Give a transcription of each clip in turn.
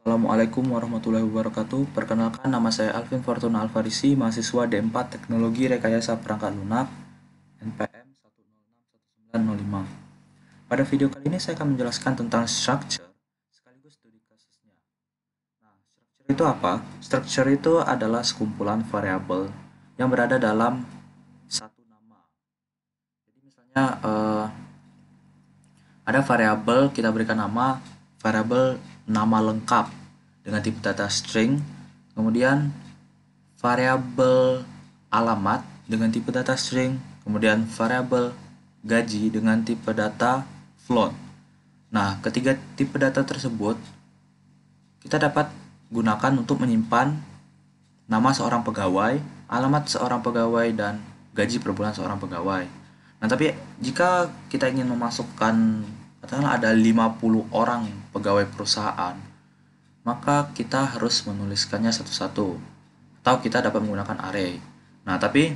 Assalamualaikum warahmatullahi wabarakatuh. Perkenalkan, nama saya Alvin Fortuna Alfarisi, mahasiswa D4 Teknologi Rekayasa Perangkat Lunak NPM 1061905. Pada video kali ini saya akan menjelaskan tentang structure sekaligus studi kasusnya. Nah, structure itu apa? Structure itu adalah sekumpulan variabel yang berada dalam satu nama. Jadi misalnya ada variabel, kita berikan nama variabel nama lengkap dengan tipe data string, kemudian variabel alamat dengan tipe data string, kemudian variabel gaji dengan tipe data float. Nah, ketiga tipe data tersebut kita dapat gunakan untuk menyimpan nama seorang pegawai, alamat seorang pegawai, dan gaji per bulan seorang pegawai. Nah, tapi jika kita ingin memasukkan, katakanlah ada 50 orang pegawai perusahaan, maka kita harus menuliskannya satu-satu. Atau kita dapat menggunakan array. Nah, tapi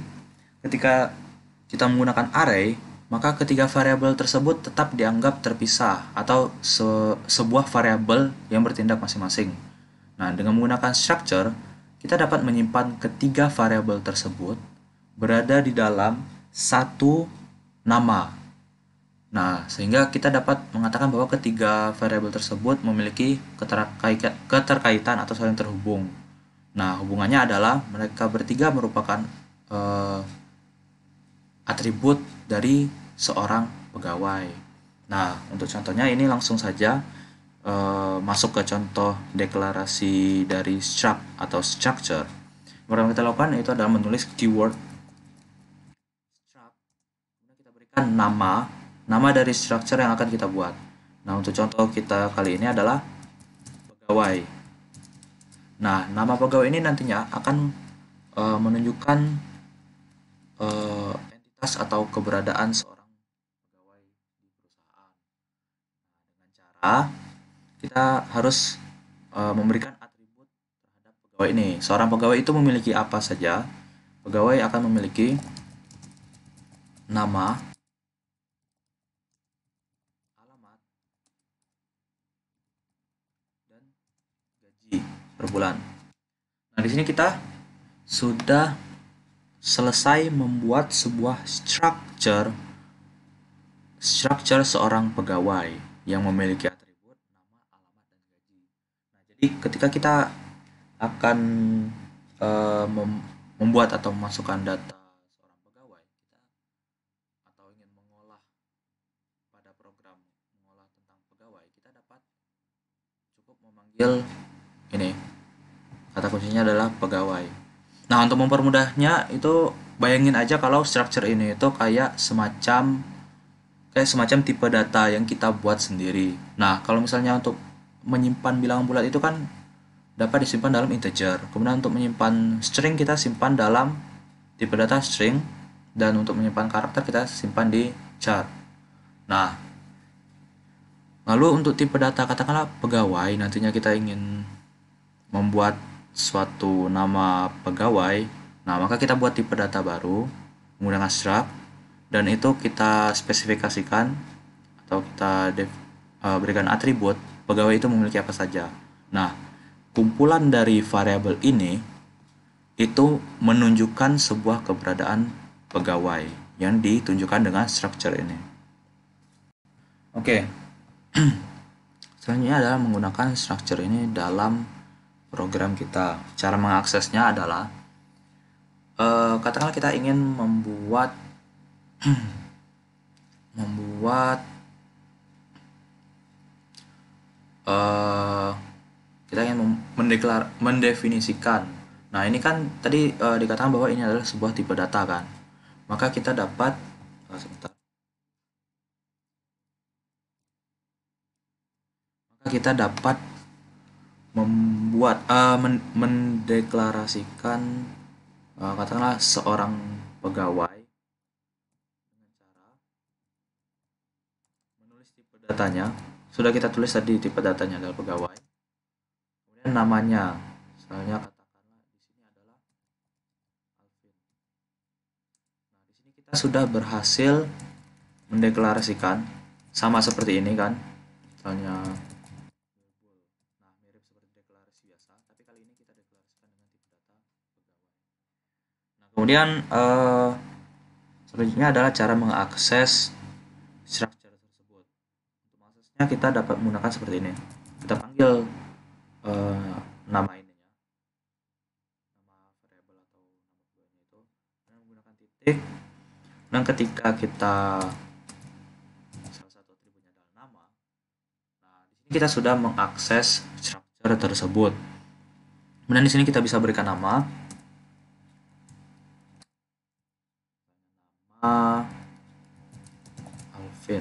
ketika kita menggunakan array, maka ketiga variabel tersebut tetap dianggap terpisah atau sebuah variabel yang bertindak masing-masing. Nah, dengan menggunakan structure, kita dapat menyimpan ketiga variabel tersebut berada di dalam satu nama. Nah, sehingga kita dapat mengatakan bahwa ketiga variabel tersebut memiliki keterkaitan atau saling terhubung. Nah, hubungannya adalah mereka bertiga merupakan atribut dari seorang pegawai. Nah, untuk contohnya ini langsung saja masuk ke contoh deklarasi dari struct atau structure. Yang pertama kita lakukan itu adalah menulis keyword struct, kemudian kita berikan nama dari structure yang akan kita buat. Nah, untuk contoh kita kali ini adalah pegawai. Nah, nama pegawai ini nantinya akan menunjukkan entitas atau keberadaan seorang pegawai di perusahaan. Nah, dengan cara kita harus memberikan atribut terhadap pegawai ini. Seorang pegawai itu memiliki apa saja? Pegawai akan memiliki nama, alamat, dan gaji per bulan. Nah, di sini kita sudah selesai membuat sebuah structure seorang pegawai yang memiliki atribut nama, alamat, dan gaji. Nah, jadi ketika kita akan membuat atau memasukkan data seorang pegawai, kita atau ingin mengolah pada program mengolah tentang pegawai, kita dapat cukup memanggil ini, kata kuncinya adalah pegawai. Nah, untuk mempermudahnya itu bayangin aja kalau structure ini itu kayak semacam tipe data yang kita buat sendiri. Nah, kalau misalnya untuk menyimpan bilangan bulat itu kan dapat disimpan dalam integer. Kemudian untuk menyimpan string kita simpan dalam tipe data string, dan untuk menyimpan karakter kita simpan di char. Nah, lalu untuk tipe data katakanlah pegawai, nantinya kita ingin membuat suatu nama pegawai. Nah, maka kita buat tipe data baru menggunakan struct, dan itu kita spesifikasikan atau kita berikan atribut pegawai itu memiliki apa saja. Nah, kumpulan dari variabel ini itu menunjukkan sebuah keberadaan pegawai yang ditunjukkan dengan structure ini. Oke. Selanjutnya adalah menggunakan structure ini dalam program kita. Cara mengaksesnya adalah katakanlah kita ingin membuat kita ingin mendefinisikan. Nah, ini kan tadi dikatakan bahwa ini adalah sebuah tipe data kan. Maka kita dapat membuat mendeklarasikan katakanlah seorang pegawai dengan cara menulis tipe datanya. Sudah kita tulis tadi tipe datanya adalah pegawai. Kemudian namanya, misalnya katakanlah di sini adalah Alvin. Nah, di sini kita sudah berhasil mendeklarasikan sama seperti ini kan. Misalnya deklarasi biasa, tapi kali ini kita deklarasikan dengan tipe data pegawai. Nah, kemudian selanjutnya adalah cara mengakses structure tersebut. Untuk mengaksesnya kita dapat menggunakan seperti ini. Kita panggil nama ininya, nama variabel atau nama pegawainya itu dengan menggunakan titik. Dan ketika kita salah satu atributnya adalah nama, nah di sini kita sudah mengakses structure tersebut. Kemudian di sini kita bisa berikan nama Alvin.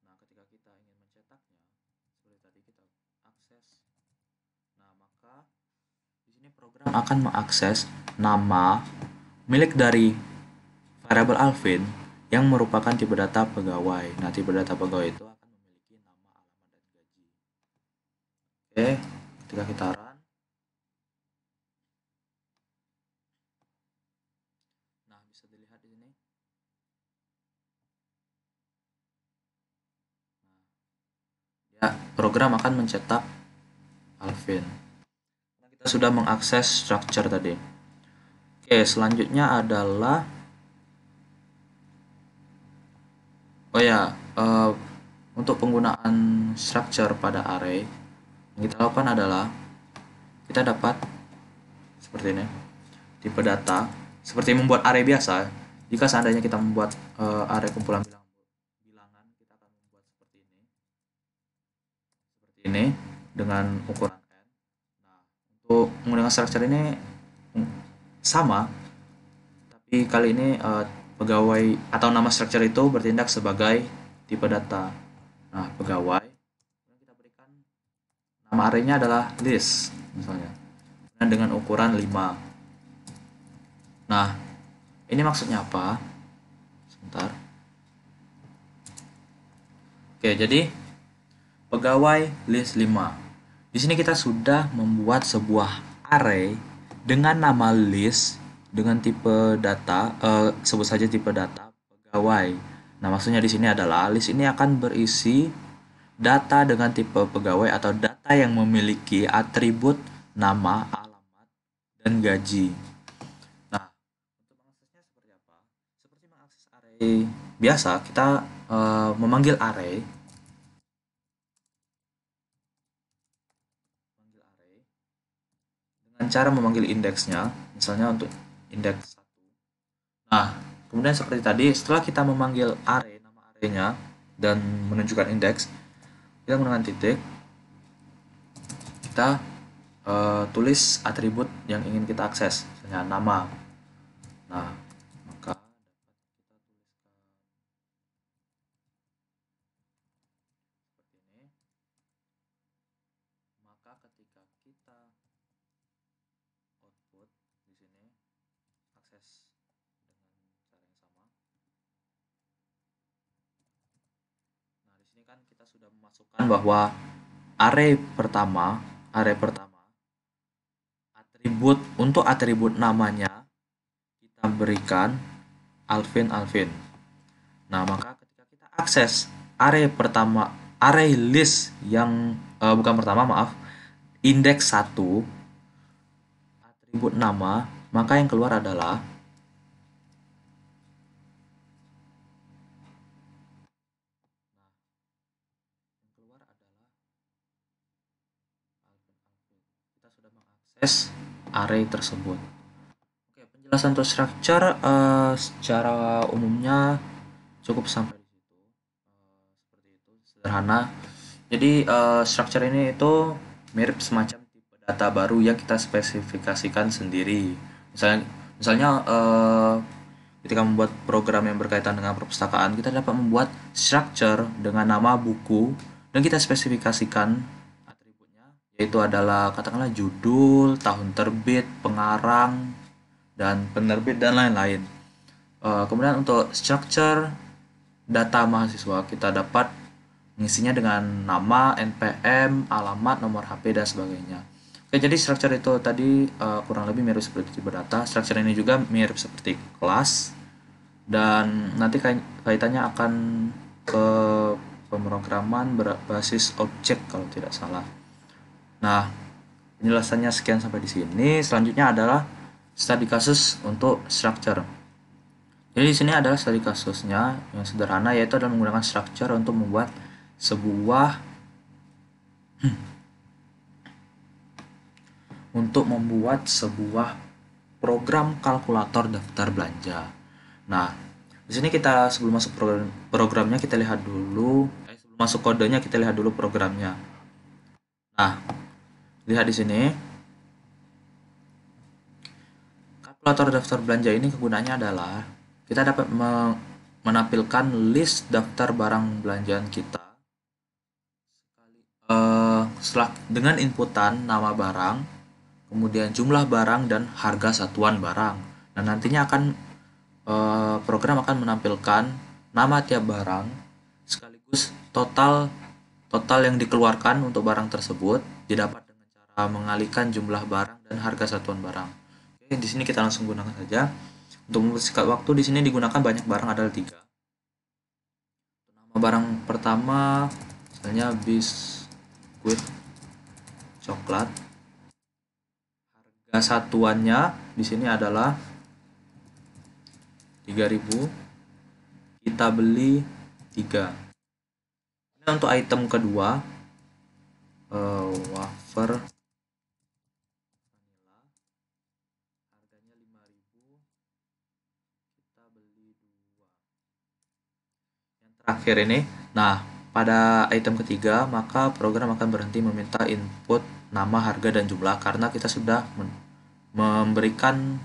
Nah, ketika kita ingin mencetaknya, seperti tadi kita akses. Nah, maka di sini program akan mengakses nama milik dari variabel Alvin yang merupakan tipe data pegawai. Nah, tipe data pegawai itu akan memiliki nama, alamat, dan gaji. Oke, ketika kita run, nah bisa dilihat di sini. Nah, ya, program akan mencetak Alvin. Nah, kita sudah mengakses structure tadi. Oke, selanjutnya adalah untuk penggunaan structure pada array yang kita lakukan adalah kita dapat seperti ini, tipe data seperti membuat array biasa. Jika seandainya kita membuat array kumpulan bilangan, kita akan membuat seperti ini dengan ukuran n. Nah, untuk menggunakan structure ini sama, tapi kali ini pegawai atau nama structure itu bertindak sebagai tipe data. Nah, pegawai kita berikan nama array-nya adalah list misalnya, dan dengan ukuran 5. Nah, ini maksudnya apa? Sebentar. Oke, jadi pegawai list 5. Di sini kita sudah membuat sebuah array dengan nama list dengan tipe data, sebut saja tipe data pegawai. Nah, maksudnya di sini adalah list ini akan berisi data dengan tipe pegawai atau data yang memiliki atribut nama, alamat, dan gaji. Nah, untuk mengaksesnya seperti apa? Seperti mengakses array biasa, kita memanggil array dengan cara memanggil indeksnya, misalnya untuk indeks 1. Nah, kemudian seperti tadi, setelah kita memanggil array, nama arraynya, dan menunjukkan indeks, kita menggunakan titik, kita tulis atribut yang ingin kita akses, misalnya nama. Nah, maka dapat kita tuliskan seperti ini. Maka ketika kita output di sini, akses dengan cara yang sama. Nah, di sini kan kita sudah memasukkan bahwa array pertama atribut namanya kita berikan Alvin. Nah, maka ketika kita akses array list yang indeks 1 atribut nama, maka yang keluar adalah Alvin. Kita sudah mengakses array tersebut. Oke, penjelasan untuk structure secara umumnya cukup sampai di situ. Seperti itu, sederhana. Jadi structure ini itu mirip semacam tipe data baru yang kita spesifikasikan sendiri. Misalnya ketika membuat program yang berkaitan dengan perpustakaan, kita dapat membuat structure dengan nama buku dan kita spesifikasikan yaitu adalah katakanlah judul, tahun terbit, pengarang, dan penerbit, dan lain-lain. Kemudian untuk structure data mahasiswa, kita dapat mengisinya dengan nama, NPM, alamat, nomor HP, dan sebagainya. Oke, jadi structure itu tadi kurang lebih mirip seperti tipe data. Structure ini juga mirip seperti kelas, dan nanti kaitannya akan ke pemrograman berbasis objek kalau tidak salah. Nah, penjelasannya sekian sampai di sini. Selanjutnya adalah studi kasus untuk structure. Jadi di sini adalah studi kasusnya yang sederhana, yaitu adalah menggunakan structure untuk membuat sebuah program kalkulator daftar belanja. Nah, di sini kita sebelum masuk programnya kita lihat dulu, sebelum masuk kodenya kita lihat dulu programnya. Nah, lihat di sini. Kalkulator daftar belanja ini kegunaannya adalah kita dapat menampilkan list daftar barang belanjaan kita dengan inputan nama barang, kemudian jumlah barang dan harga satuan barang. Dan nantinya program akan menampilkan nama tiap barang sekaligus total yang dikeluarkan untuk barang tersebut didapat dengan cara mengalihkan jumlah barang dan harga satuan barang. Oke, di sini kita langsung gunakan saja. Untuk mempersingkat waktu, di sini digunakan banyak barang adalah 3. Nama barang pertama misalnya biskuit coklat. Harga satuannya di sini adalah 3.000. Kita beli 3. Nah, untuk item kedua, wafer vanilla, harganya 5.000. Kita beli 2. Yang terakhir ini, nah pada item ketiga, maka program akan berhenti meminta input nama, harga, dan jumlah karena kita sudah memberikan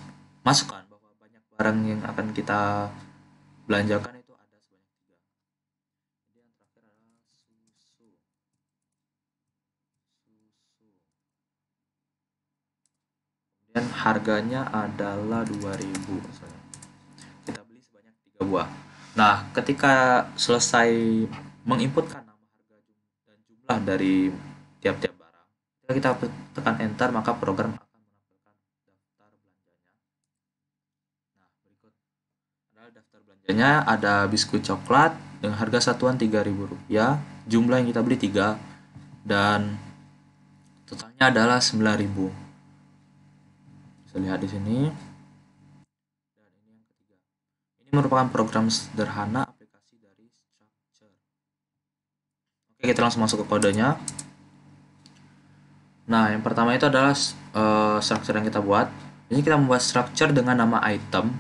masukan bahwa banyak barang yang akan kita belanjakan itu ada sebanyak 3. Jadi yang terakhir adalah susu. Kemudian harganya adalah 2.000 misalnya. Kita beli sebanyak 3 buah. Nah, ketika selesai menginputkan nama, harga, dan jumlah dari tiap-tiap barang, ketika kita tekan enter, maka program akan menampilkan daftar belanjanya. Nah, berikut adalah daftar belanjanya. Ada biskuit coklat dengan harga satuan Rp3.000, jumlah yang kita beli 3, dan totalnya adalah 9.000. Bisa lihat di sini. Dan ini yang ketiga. Ini merupakan program sederhana aplikasi dari structure. Oke, kita langsung masuk ke kodenya. Nah, yang pertama itu adalah structure yang kita buat. Ini kita membuat structure dengan nama item.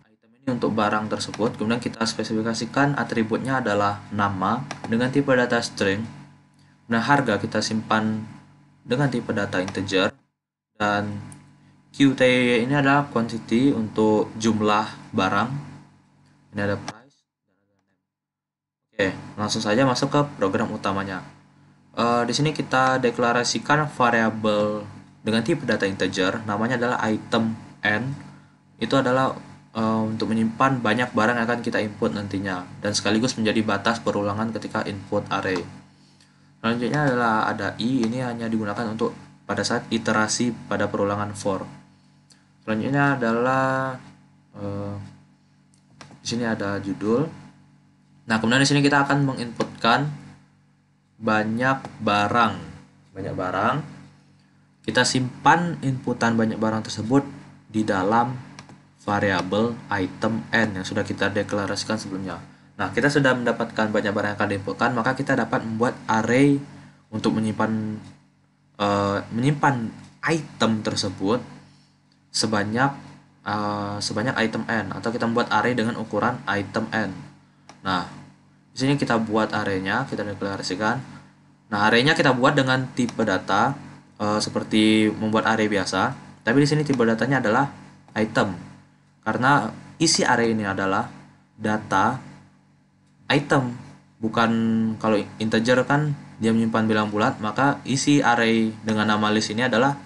Item ini untuk barang tersebut. Kemudian kita spesifikasikan atributnya adalah nama dengan tipe data string. Nah, harga kita simpan dengan tipe data integer. Dan QTY ini adalah quantity untuk jumlah barang. Ini ada price dan ada name. Oke, langsung saja masuk ke program utamanya. Di sini kita deklarasikan variabel dengan tipe data integer, namanya adalah item n. Itu adalah untuk menyimpan banyak barang yang akan kita input nantinya, dan sekaligus menjadi batas perulangan ketika input array. Selanjutnya adalah ada i, ini hanya digunakan untuk pada saat iterasi pada perulangan for. Selanjutnya adalah di sini ada judul. Nah, kemudian di sini kita akan menginputkan banyak barang. Kita simpan inputan banyak barang tersebut di dalam variabel item n yang sudah kita deklarasikan sebelumnya. Nah, kita sudah mendapatkan banyak barang yang akan diinputkan, maka kita dapat membuat array untuk menyimpan item tersebut sebanyak item n, atau kita membuat array dengan ukuran item n. Nah, di sini kita buat array-nya, kita deklarasikan. Nah, array-nya kita buat dengan tipe data seperti membuat array biasa, tapi di sini tipe datanya adalah item. Karena isi array ini adalah data item, bukan kalau integer kan dia menyimpan bilang bulat, maka isi array dengan nama list ini adalah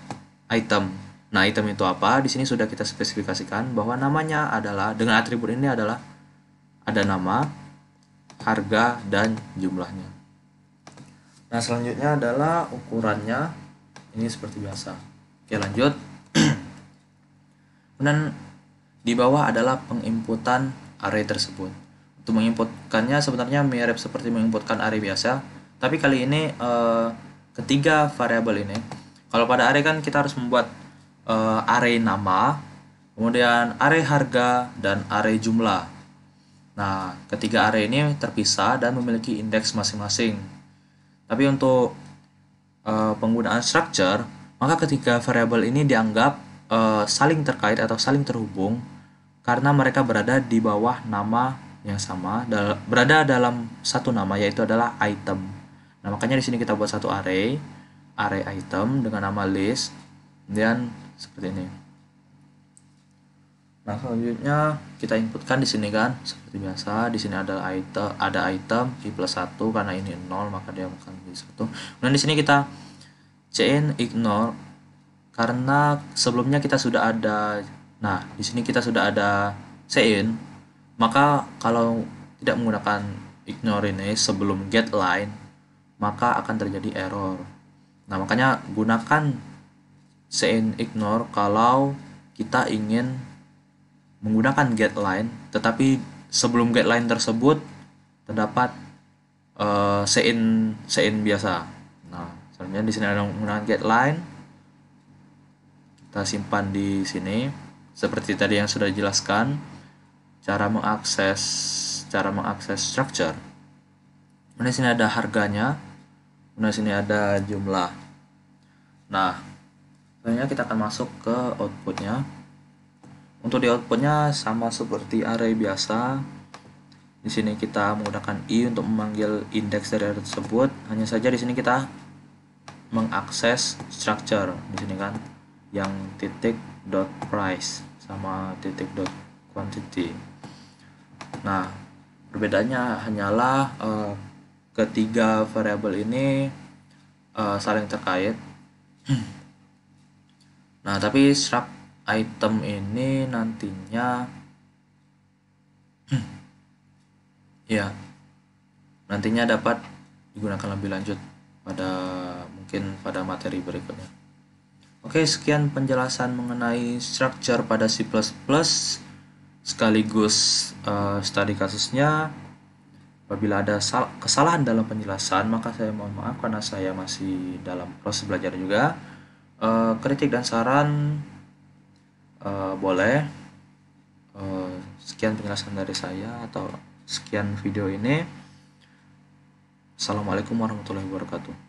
item. Nah, item itu apa? Di sini sudah kita spesifikasikan bahwa namanya adalah dengan atribut ini adalah ada nama, harga, dan jumlahnya. Nah, selanjutnya adalah ukurannya. Ini seperti biasa. Oke, lanjut. Kemudian di bawah adalah penginputan array tersebut. Untuk menginputkannya sebenarnya mirip seperti menginputkan array biasa, tapi kali ini ketiga variabel ini. Kalau pada array kan kita harus membuat array nama, kemudian array harga, dan array jumlah. Nah, ketiga array ini terpisah dan memiliki indeks masing-masing. Tapi untuk penggunaan structure, maka ketiga variabel ini dianggap saling terkait atau saling terhubung karena mereka berada di bawah nama yang sama, berada dalam satu nama, yaitu adalah item. Nah, makanya di sini kita buat satu array item dengan nama list, kemudian seperti ini. Nah, selanjutnya kita inputkan di sini kan seperti biasa. Di sini ada item i plus 1 karena ini 0 maka dia akan menjadi 1. Kemudian di sini kita cin ignore karena sebelumnya kita sudah ada. Nah, di sini kita sudah ada cin, maka kalau tidak menggunakan ignore ini sebelum get line, maka akan terjadi error. Nah, makanya gunakan cin ignore kalau kita ingin menggunakan get line, tetapi sebelum get line tersebut terdapat cin biasa. Nah, selanjutnya di sini ada menggunakan get line. Kita simpan di sini seperti tadi yang sudah dijelaskan cara mengakses structure. Kemudian di sini ada harganya. Kemudian di sini ada jumlah. Nah, selanjutnya kita akan masuk ke outputnya. Untuk di outputnya sama seperti array biasa. Di sini kita menggunakan i untuk memanggil indeks dari array tersebut. Hanya saja di sini kita mengakses structure di sini kan, yang titik dot price sama titik dot quantity. Nah, perbedaannya hanyalah ketiga variabel ini saling terkait. Nah, tapi struct item ini nantinya ya nantinya dapat digunakan lebih lanjut mungkin pada materi berikutnya. Oke, sekian penjelasan mengenai structure pada C++ sekaligus studi kasusnya. Apabila ada kesalahan dalam penjelasan, maka saya mohon maaf karena saya masih dalam proses belajar juga. Kritik dan saran boleh. Sekian penjelasan dari saya atau sekian video ini. Assalamualaikum warahmatullahi wabarakatuh.